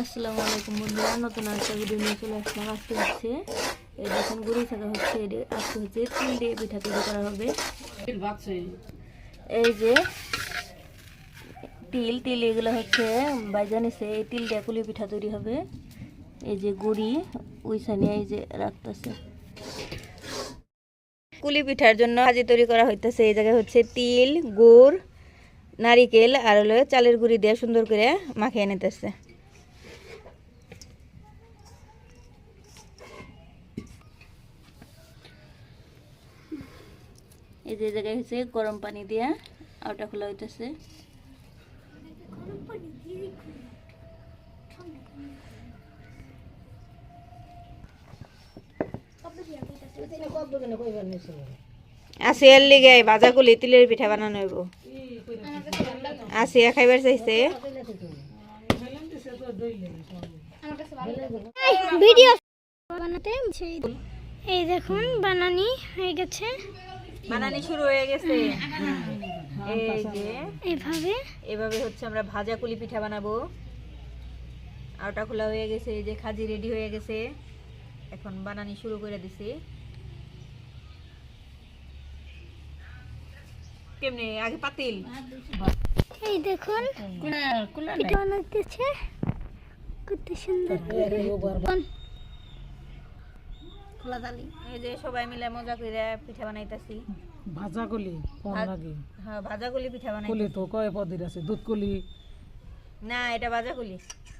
আসসালামু আলাইকুম বন্ধুরা, নতুন একটা ভিডিও নিয়ে চলে আসলাম। আজকে হচ্ছে এই দেখুন গুড়ি থাকা হচ্ছে, আজকে হচ্ছে তিল দিয়ে পিঠা তৈরি করা হবে। এই যে তিল তিল এগুলো হচ্ছে বাইজা নিছে, এই তিল দিয়ে কুলি পিঠা তৈরি হবে। এই যে গুড়ি ওইখানে এই যে রাখতেছে কুলি পিঠার জন্য ভাজি তৈরি করা হইতেছে। এই জায়গায় হচ্ছে তিল, গুড়, নারিকেল আর হলো চালের গুঁড়ি দিয়ে সুন্দর করে মাখিয়ে নিতেছে। এই যে জায়গায় হচ্ছে গরম পানি দিয়া আটা খোলা হইতেছে। আসিয়ার লিগে বাজাগুলি তিলের পিঠা বানানো হইব। আসিয়া খাইবার চাইছে। ভিডিও বানাতে এই দেখুন বানানি হয়ে গেছে, বানানি শুরু হয়ে গেছে। এই যে এভাবে হচ্ছে আমরা ভাজা কুলি পিঠা বানাবো। আটা খোলা হয়ে গেছে, এই যে খাজি রেডি হয়ে গেছে। এখন বানানি শুরু করে দিছি। কেমনে আগে পাতিল এই দেখুন পিঠা বানাতেছে কত সুন্দর। এই যে সবাই মিলে মজা করে পিঠা বানাইতাছি। ভাজাগুলি কোন লাগে? হ্যাঁ, ভাজাগুলি পিঠা বানাই। কুলি তো কয় পদের আছে? দুধ কুলি না, এটা ভাজাগুলি।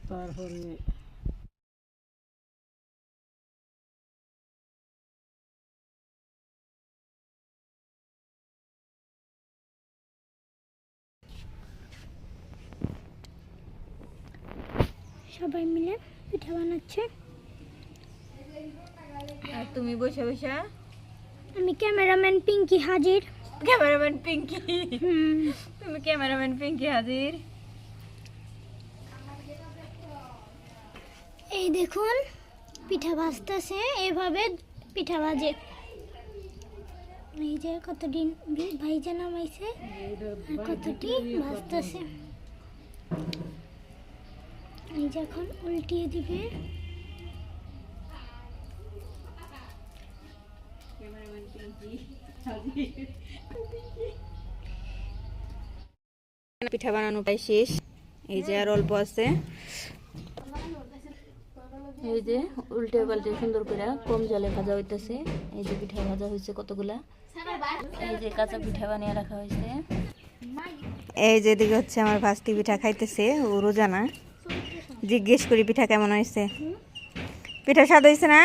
তারপরে সবাই মিলে পিঠা বানাচ্ছে। আর তুমি বসে বসে? আমি ক্যামেরাম্যান পিঙ্কি হাজির। ক্যামেরাম্যান পিঙ্কি? তুমি ক্যামেরাম্যান পিঙ্কি হাজির। এই দেখুন পিঠা ভাজতেছে, এভাবে পিঠা ভাজে। এই যে কতদিন ভাইজা নামাইছে আর কতটি ভাজতেছে। এই যে এখন উল্টিয়ে দিবে। পিঠা বানানো প্রায় শেষ। এই যে আর অল্প আছে। এই যে উল্টে পাল্টে সুন্দর করে কম জলে ভাজা হইতেছে। এই যে পিঠা ভাজা হয়েছে কতগুলা। এই যে কাঁচা পিঠা বানিয়ে রাখা হয়েছে। এই যে দিকে হচ্ছে আমার ভাস্তি পিঠা খাইতেছে, ও রোজানা। জিজ্ঞেস করি পিঠা কেমন হয়েছে। পিঠা স্বাদ হয়েছে না?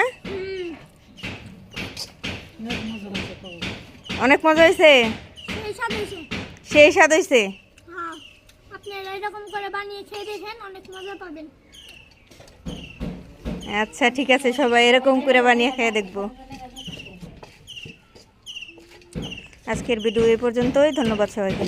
অনেক মজা হয়েছে। সেই স্বাদ হয়েছে। আপনারা এরকম করে বানিয়ে খেয়ে দেখেন, অনেক মজা পাবেন। আচ্ছা ঠিক আছে, সবাই এরকম করে বানিয়ে খেয়ে দেখবো। আজকের ভিডিও এই পর্যন্তই। ধন্যবাদ সবাইকে।